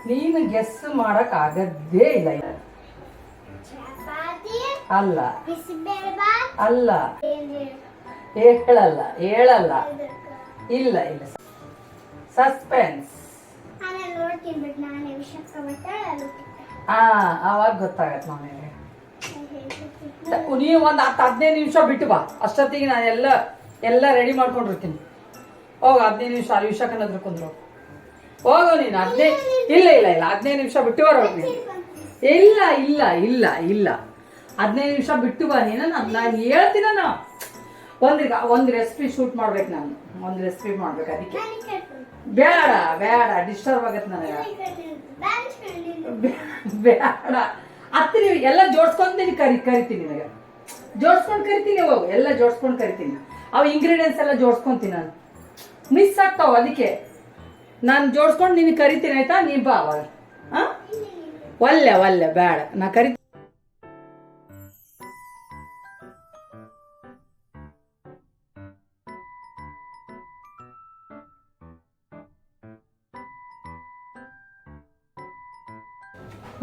ನೀನು ಗೆಸ್ ಮಾಡಕ್ ಆಗದ್ದೇ ಇಲ್ಲ. ಅಲ್ಲ ಅಲ್ಲ, ಹೇಳಲ್ಲ ಹೇಳಲ್ಲ. ಇಲ್ಲ ಇಲ್ಲ, ಸಸ್ಪೆನ್ಸ್. ಅವಾಗ ಗೊತ್ತಾಗತ್ತೆ ನನಗೆ. ನೀವು ಒಂದು 10-15 ನಿಮಿಷ ಬಿಟ್ಟು ಬಾ, ಅಷ್ಟೊತ್ತಿಗೆ ನಾನು ಎಲ್ಲ ರೆಡಿ ಮಾಡ್ಕೊಂಡಿರ್ತೀನಿ. ಹೋಗ 15 ನಿಮಿಷ ವಿಷಕನ್ನದ್ರ ಕುಂದ್ರು ಹೋಗೋ ನೀನು. 15 ಇಲ್ಲ ಇಲ್ಲ ಇಲ್ಲ 15 ನಿಮಿಷ ಬಿಟ್ಟು ಬರೋ ನೀನು. ಇಲ್ಲ ಇಲ್ಲ ಇಲ್ಲ ಇಲ್ಲ 15 ನಿಮಿಷ ಬಿಟ್ಟು ಬಾ ನೀನು. ನಾನು ಹೇಳ್ತೀನ. ಒಂದು ರೆಸಿಪಿ ಶೂಟ್ ಮಾಡ್ಬೇಕು. ನಾನು ಒಂದು ರೆಸಿಪಿ ಮಾಡ್ಬೇಕು. ಅದಕ್ಕೆ ಬೇಡ ಬೇಡ, ಡಿಸ್ಟರ್ಬ್ ಆಗತ್ತೆ ನನಗೆ. ಬೇಡ ಹತ್ತಿ ಎಲ್ಲ ಜೋಡ್ಸ್ಕೊಂತೀನಿ. ಕರಿತೀನಿ ನನಗೆ, ಜೋಡ್ಸ್ಕೊಂಡು ಕರಿತೀನಿ. ಹೋಗು, ಎಲ್ಲ ಜೋಡ್ಸ್ಕೊಂಡು ಕರಿತೀನಿ. ಅವು ಇಂಗ್ರೀಡಿಯೆಂಟ್ಸ್ ಎಲ್ಲ ಜೋಡ್ಸ್ಕೊಂತೀನಿ. ನಾನು ಮಿಸ್ ಆಗ್ತಾವ, ಅದಕ್ಕೆ ನಾನು ಜೋಡ್ಸ್ಕೊಂಡು ನಿನಗೆ ಕರಿತೀನಿ. ಆಯ್ತಾ? ನೀ ಬಾ ಅವಾಗ. ಹಾಂ, ಒಲ್ಲೆ ಬೇಡ, ನಾ ಕರಿತೀನಿ.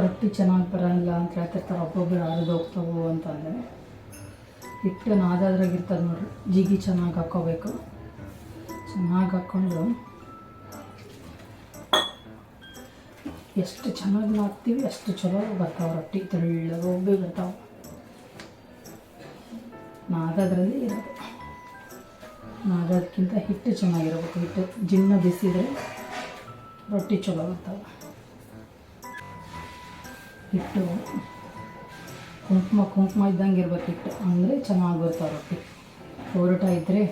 ರೊಟ್ಟಿ ಚೆನ್ನಾಗಿ ಬರೋಲ್ಲ ಅಂತ ಹೇಳ್ತಿರ್ತಾರೆ ಒಬ್ಬೊಬ್ಬರು. ಹರಿದು ಹೋಗ್ತಾವು ಅಂತಂದರೆ ಹಿಟ್ಟು ನಾದಾದ್ರಾಗಿರ್ತದೆ ನೋಡ್ರಿ. ಜಿಗಿ ಚೆನ್ನಾಗಿ ಹಾಕ್ಕೋಬೇಕು. ಚೆನ್ನಾಗಿ ಹಾಕ್ಕೊಂಡು ಎಷ್ಟು ಚೆನ್ನಾಗಿ ಹಾಕ್ತೀವಿ ಅಷ್ಟು ಚಲೋ ಬರ್ತಾವೆ ರೊಟ್ಟಿ. ತೆಳ್ಳಗೆ ಒಬ್ಬೇ ಬರ್ತಾವೆ. ನಾದದ್ರಲ್ಲಿ ಇರೋದು. ನಾದೋದಕ್ಕಿಂತ ಹಿಟ್ಟು ಚೆನ್ನಾಗಿರ್ಬೇಕು. ಹಿಟ್ಟು ಜಿನ್ನ ಬಿಸಿದ್ರೆ ರೊಟ್ಟಿ ಚಲೋ ಬರ್ತಾವೆ. ಹಿಟ್ಟು ಕುಂಕುಮ ಇದ್ದಂಗೆ ಇರ್ಬೇಕು ಹಿಟ್ಟು, ಅಂದರೆ ಚೆನ್ನಾಗಿ ಬರ್ತಾವೆ ರೊಟ್ಟಿ. ಹೊರಟ ಇದ್ದರೆ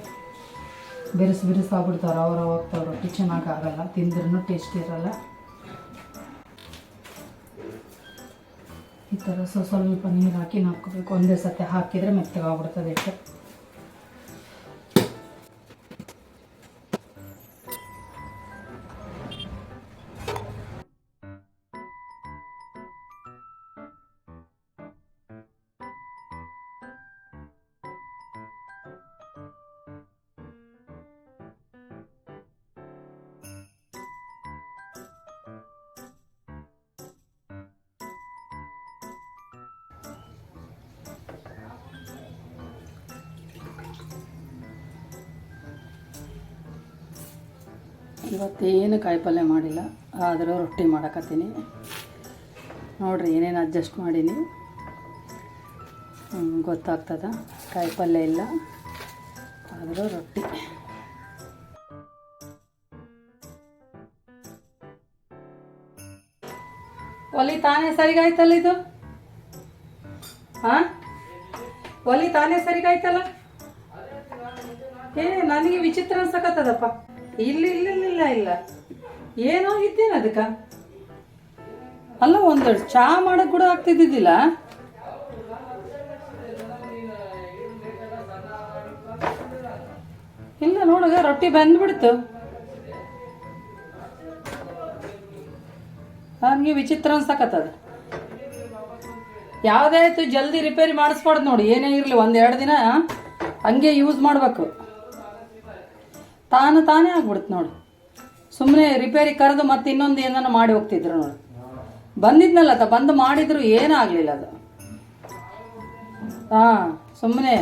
ಬಿರುಸು ಆಗ್ಬಿಡ್ತಾವೆ. ರವ ಹೋಗ್ತಾವೆ ರೊಟ್ಟಿ, ಚೆನ್ನಾಗಿ ಆಗಲ್ಲ. ತಿಂದ್ರೂ ಟೇಸ್ಟ್ ಇರಲ್ಲ. ಈ ಥರ ಸ್ವಲ್ಪ ನೀರು ಹಾಕಿ ಹಾಕ್ಕೋಬೇಕು. ಒಂದೇ ಸತಿ ಹಾಕಿದರೆ ಮೆತ್ತಗಾಗ್ಬಿಡ್ತದೆ ಹಿಟ್ಟು. ಇವತ್ತೇನು ಕಾಯಿಪಲ್ಯ ಮಾಡಿಲ್ಲ, ಆದರೂ ರೊಟ್ಟಿ ಮಾಡಕತ್ತೀನಿ. ನೋಡಿರಿ ಏನೇನು ಅಡ್ಜಸ್ಟ್ ಮಾಡೀನಿ, ಗೊತ್ತಾಗ್ತದ. ಕಾಯಿಪಲ್ಯ ಇಲ್ಲ, ಆದರೂ ರೊಟ್ಟಿ. ಒಲಿ ತಾನೇ ಸರಿಗಾಯ್ತಲ್ಲ ಇದು. ಹಾಂ, ಒಲಿ ತಾನೇ ಸರಿಗಾಯ್ತಲ್ಲ. ನನಗೆ ವಿಚಿತ್ರ ಅನ್ಸಕತ್ತದಪ್ಪ. ಇಲ್ಲ ಇಲ್ಲ ಇಲ್ಲ ಇಲ್ಲ ಏನೋ ಇದ್ದೇನೆ ಅದಕ್ಕೆ. ಅಲ್ಲ, ಒಂದು ಚಹಾ ಮಾಡಕ್ಕೆ ಕೂಡ ಆಗ್ತಿದ್ದಿದ್ದಿಲ್ಲ. ಇಲ್ಲ ನೋಡಗ, ರೊಟ್ಟಿ ಬಂದ್ಬಿಡ್ತು. ನನಗೆ ವಿಚಿತ್ರ ಅನ್ಸಕತ್ತದ. ಯಾವುದೇ ಆಯಿತು ಜಲ್ದಿ ರಿಪೇರಿ ಮಾಡಿಸ್ಬಾರ್ದು ನೋಡಿ. ಏನೇ ಇರಲಿ 1-2 ದಿನ ಹಂಗೆ ಯೂಸ್ ಮಾಡಬೇಕು. ತಾನೇ ಆಗ್ಬಿಡುತ್ತೆ ನೋಡಿ. ಸುಮ್ಮನೆ ರಿಪೇರಿ ಕರೆದು ಮತ್ತೆ ಇನ್ನೊಂದು ಏನನ್ನ ಮಾಡಿ ಹೋಗ್ತಿದ್ರು ನೋಡಿ. ಬಂದಿದ್ನಲ್ಲ ಬಂದು ಮಾಡಿದ್ರು ಏನೂ ಆಗಲಿಲ್ಲ ಅದು. ಹಾಂ, ಸುಮ್ಮನೆ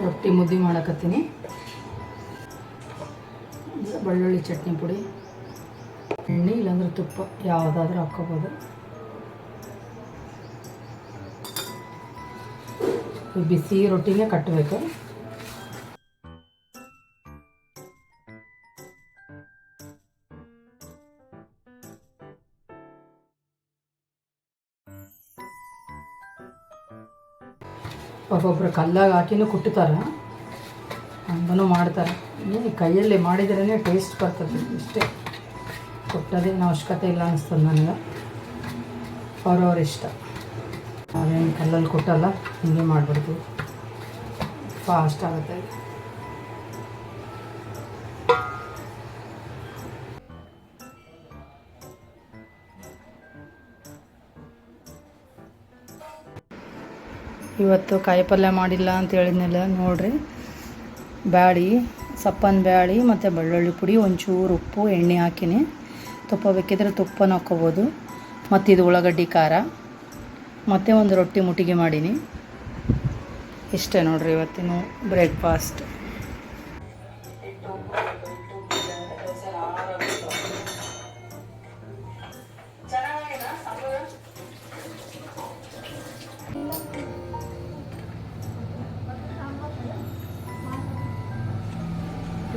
ರೊಟ್ಟಿ ಮುದ್ದೆ ಮಾಡಕತ್ತೀನಿ. ಬೆಳ್ಳುಳ್ಳಿ ಚಟ್ನಿ ಪುಡಿ, ಎಣ್ಣೆ ಇಲ್ಲಾಂದ್ರೆ ತುಪ್ಪ ಯಾವುದಾದ್ರೂ ಹಾಕ್ಕೋಬೋದು. ಬಿಸಿ ರೊಟ್ಟಿಗೆ ಕಟ್ಟಬೇಕು. ಒಬ್ಬೊಬ್ರು ಕಲ್ಲಾಗ ಹಾಕಿನೂ ಕುಟ್ಟುತ್ತಾರೆ, ಹಂಗೂ ಮಾಡ್ತಾರೆ. ಕೈಯಲ್ಲಿ ಮಾಡಿದ್ರೇ ಟೇಸ್ಟ್ ಬರ್ತದೆ. ಇಷ್ಟೇ, ಕುಟ್ಟೋದೇನು ಅವಶ್ಯಕತೆ ಇಲ್ಲ ಅನಿಸ್ತದೆ ನನಗೆ. ಅವ್ರವ್ರ ಇಷ್ಟ. ನಾವೇನು ಕಲ್ಲಲ್ಲಿ ಕೊಟ್ಟಲ್ಲ, ಹಿಂಗೆ ಮಾಡಿಬಿಡ್ತೀವಿ. ಫಾಸ್ಟ್ ಆಗುತ್ತೆ. ಇವತ್ತು ಕಾಯಿ ಪಲ್ಯ ಮಾಡಿಲ್ಲ ಅಂತ ಹೇಳಿದ್ನಲ್ಲ ನೋಡ್ರಿ. ಬ್ಯಾಡಿ ಸಪ್ಪನ ಬ್ಯಾಳಿ ಮತ್ತು ಬೆಳ್ಳುಳ್ಳಿ ಪುಡಿ, ಒಂಚೂರು ಉಪ್ಪು, ಎಣ್ಣೆ ಹಾಕಿನಿ. ತುಪ್ಪ ಬೇಕಿದ್ರೆ ತುಪ್ಪನ ಹಾಕ್ಕೋಬೋದು. ಮತ್ತು ಇದು ಉಳ್ಳಾಗಡ್ಡಿ ಖಾರ, ಮತ್ತು ಒಂದು ರೊಟ್ಟಿ ಮುಟ್ಟಿಗೆ ಮಾಡೀನಿ. ಇಷ್ಟೇ ನೋಡಿರಿ ಇವತ್ತಿನ ಬ್ರೇಕ್ಫಾಸ್ಟ್.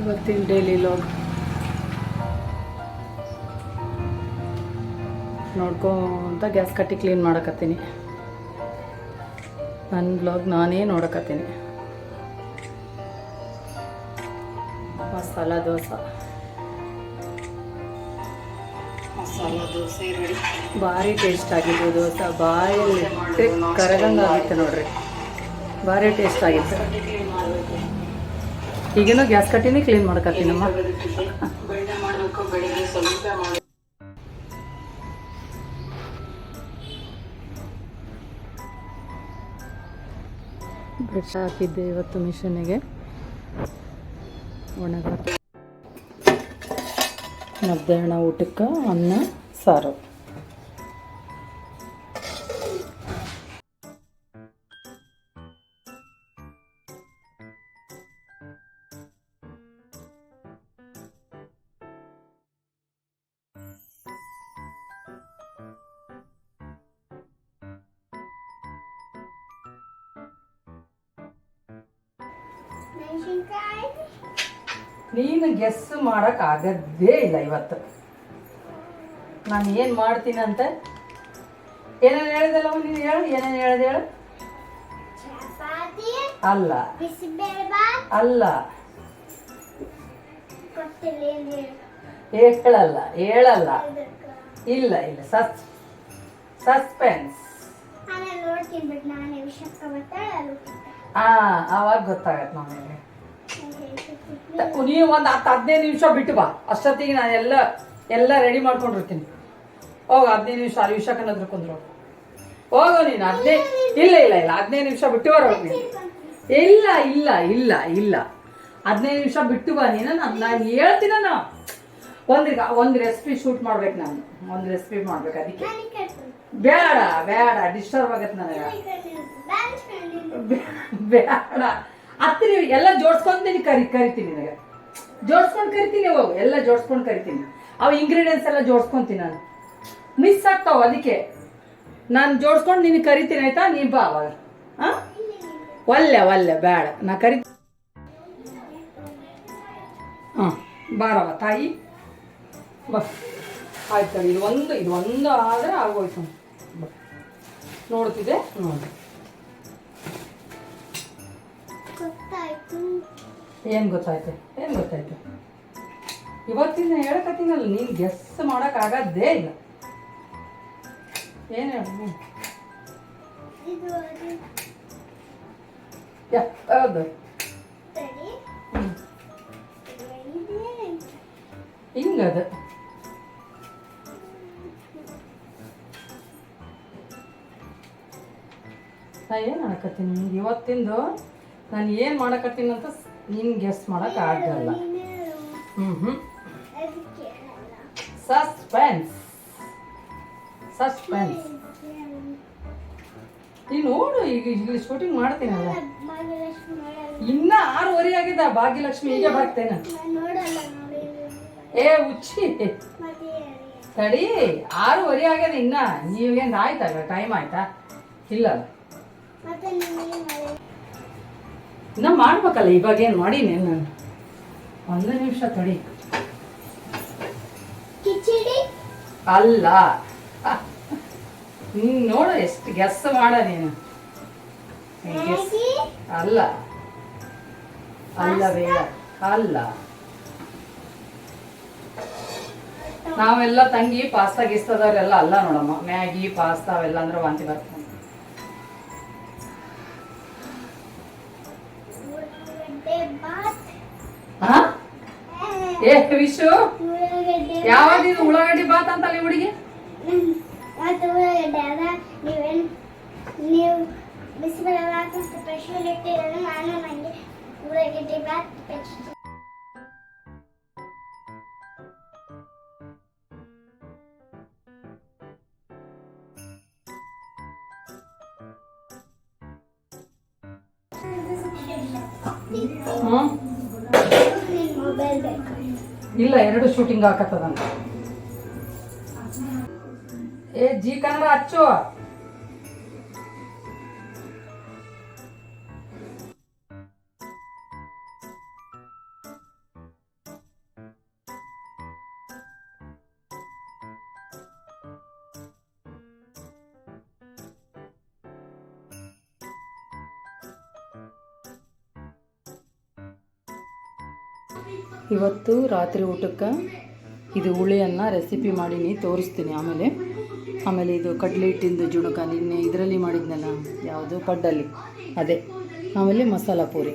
ಇವತ್ತಿನ ಡೈಲಿ ಲಾಗ್ ನೋಡ್ಕೊಂತ ಗ್ಯಾಸ್ ಕಟ್ಟಿ ಕ್ಲೀನ್ ಮಾಡಕತ್ತೀನಿ. ನನ್ನ ಬ್ಲಾಗ್ ನಾನೇ ನೋಡಕತ್ತೀನಿ. ಮಸಾಲ ದೋಸೆ ರೆಡಿ. ಭಾರಿ ಟೇಸ್ಟ್ ಆಗಿತ್ತು ದೋಸೆ. ಬಾಯಲ್ಲಿ ಕರಗಂಗೆ ಆಗಿತ್ತು ನೋಡ್ರಿ. ಭಾರಿ ಟೇಸ್ಟ್ ಆಗಿತ್ತು. ಈಗೇನೋ ಗ್ಯಾಸ್ ಕಟ್ಟಿನೇ ಕ್ಲೀನ್ ಮಾಡ್ಕತ್ತೀನಮ್ಮ. ಬ್ರೆಡ್ ಹಾಕಿದ್ದೆ ಇವತ್ತು ಮಿಷನ್ನಿಗೆ. ಒಣಗಾಕಿ ಮಧ್ಯಾಹ್ನ ಊಟಕ್ಕೆ ಅನ್ನ ಸಾರು. ನೀನು ಗೆಸ್ ಮಾಡಕ್ ಆಗದೇ ಇಲ್ಲ ಇವತ್ತು ನಾನು ಏನು ಮಾಡ್ತೀನಿ ಅಂತ. ಏನೇನು ಹೇಳಿದಲ್ಲ ನೀನು ಹೇಳು. ಏನೇನು ಹೇಳಿದೆ ಹೇಳು. ಅಲ್ಲ ಅಲ್ಲ ಹೇಳಲ್ಲ ಹೇಳಲ್ಲ. ಇಲ್ಲ ಇಲ್ಲ ಸಸ್ಪೆನ್ಸ್. ಅವಾಗ ಗೊತ್ತಾಗತ್ತೆ ನಮಗೆ. ನೀವು ಒಂದು 10-15 ನಿಮಿಷ ಬಿಟ್ಟು ಬಾ. ಅಷ್ಟೊತ್ತಿಗೆ ನಾನು ಎಲ್ಲ ರೆಡಿ ಮಾಡ್ಕೊಂಡಿರ್ತೀನಿ. ಹೋಗ 15 ನಿಮಿಷ ಅಲ್ಲಿ ವಿಷಾಖನದ್ರ ಕುಂದ್ರು ಹೋಗು ನೀನು. 15 ಇಲ್ಲ 15 ನಿಮಿಷ ಬಿಟ್ಟು ಬರೋ ನೀನು. ಇಲ್ಲ ಇಲ್ಲ ಇಲ್ಲ ಇಲ್ಲ 15 ನಿಮಿಷ ಬಿಟ್ಟು ಬಾ ನೀನು. ನಾನು ಹೇಳ್ತೀನ. ಒಂದು ರೆಸಿಪಿ ಶೂಟ್ ಮಾಡ್ಬೇಕು. ನಾನು ಒಂದು ರೆಸಿಪಿ ಮಾಡ್ಬೇಕು. ಅದಕ್ಕೆ ಬೇಡ ಡಿಸ್ಟರ್ಬ್ ಆಗತ್ತೆ ನನಗೆ. ಬೇಡ ಹತ್ತಿರ ಎಲ್ಲ ಜೋಡ್ಸ್ಕೊಂತೀನಿ. ಕರಿತೀನಿ ನನಗೆ. ಜೋಡ್ಸ್ಕೊಂಡು ಕರಿತೀನಿ. ಹೋಗು ಎಲ್ಲ ಜೋಡ್ಸ್ಕೊಂಡು ಕರಿತೀನಿ. ಅವು ಇಂಗ್ರೀಡಿಯೆಂಟ್ಸ್ ಎಲ್ಲ ಜೋಡ್ಸ್ಕೊಂತೀನಿ. ನಾನು ಮಿಸ್ ಆಗ್ತಾವ. ಅದಕ್ಕೆ ನಾನು ಜೋಡ್ಸ್ಕೊಂಡು ನೀನು ಕರಿತೀನಿ. ಆಯ್ತಾ? ನೀ ಬಾ ಅವಾಗ. ಹಾಂ ಒಲ್ಲೆ ಬೇಡ ನಾ ಕರಿತೀನಿ. ಹಾಂ ಬಾರವ ತಾಯಿ ಬಾ. ಆಯ್ತು. ಇದು ಒಂದು ಆದರೆ ಆಗೋಯ್ತು. ನೋಡ್ತಿದ್ದೆ ನೋಡಿ. ಏನು ಗೊತ್ತಾಯ್ತು? ಇವತ್ತಿನ ಹೇಳಕತ್ತೀನಲ್ಲ, ನೀನು ಗೆಸ್ ಮಾಡಕ್ ಆಗದೇ ಇಲ್ಲ. ಏನು ಹೇಳ ಹೌದು ಹಿಂಗದ. ನಾ ಏನು ಮಾಡಕತ್ತೀನಿ ಇವತ್ತಿಂದು. ನಾನು ಏನು ಮಾಡಕತ್ತೀನಿ ಅಂತ ನೀನು ಗೆಸ್ ಮಾಡಕ್ ಆಗಲ್ಲ. ಸಸ್ಪೆನ್ಸ್. ನೀ ನೋಡು. ಈಗ ಇಲ್ಲಿ ಶೂಟಿಂಗ್ ಮಾಡ್ತೀನಲ್ಲ. ಇನ್ನ 6:15 ಆಗಿದೆ. ಭಾಗ್ಯಲಕ್ಷ್ಮಿ ಹೀಗೆ ಬರ್ತೇನೆ. ಏ ಹುಚ್ಚಿ ತಡಿ. 6:15 ಆಗ್ಯದ. ಇನ್ನ ನೀವೇನು ಆಯ್ತಲ್ಲ? ಟೈಮ್ ಆಯ್ತಾ? ಇಲ್ಲ ಇನ್ನ ಮಾಡ್ಬೇಕಲ್ಲ. ಇವಾಗೇನು ಮಾಡೀನಿ ನಾನು. 1 ನಿಮಿಷ ತಡಿ. ಅಲ್ಲ ನೀನು ನೋಡು ಎಷ್ಟು ಗೆಸ್ ಮಾಡ ನೀನು. ಅಲ್ಲ ಬೇಡ ಅಲ್ಲ. ನಾವೆಲ್ಲ ತಂಗಿ ಪಾಸ್ತಾ ಗಿಸ್ತದವ್ರೆಲ್ಲ ಅಲ್ಲ ನೋಡಮ್ಮ. ಮ್ಯಾಗಿ ಪಾಸ್ತಾ ಅವೆಲ್ಲ ಅಂದ್ರೆ ವಾಂತಿ ಬರ್ತದೆ. ಏ ವಿಶು ಯಾವಾಗ ಉಳ್ಳಾಗಡ್ಡಿ ಬಾತ್ ಅಂತಲ್ಲ ಹುಡುಗಿ. ನೀವು ಬಿಸಿಬೇಳೆ ಬಾತ್ ಪ್ರೆಷರ್ ಇಟ್ಟಿರೋದು ನಾನು ನನಗೆ ಉಳ್ಳಾಗಡ್ಡಿ ಬಾತ್ ಹ್ಞೂ ಇಲ್ಲ, 2 ಶೂಟಿಂಗ್ ಹಾಕತ್ತದಂತ. ಏ ಜಿ ಕನ್ನಡ ಹಚ್ಚು. ಇವತ್ತು ರಾತ್ರಿ ಊಟಕ್ಕೆ ಇದು ಹುಳಿಯನ್ನ ರೆಸಿಪಿ ಮಾಡೀನಿ, ತೋರಿಸ್ತೀನಿ ಆಮೇಲೆ ಇದು ಕಡಲೆ ಹಿಟ್ಟಿಂದು ಜುಣಕ ನಿನ್ನೆ ಇದರಲ್ಲಿ ಮಾಡಿದ್ನಲ್ಲ, ಯಾವುದು ಪಡ್ಡಲ್ಲಿ, ಅದೇ. ಆಮೇಲೆ ಮಸಾಲ ಪೂರಿ.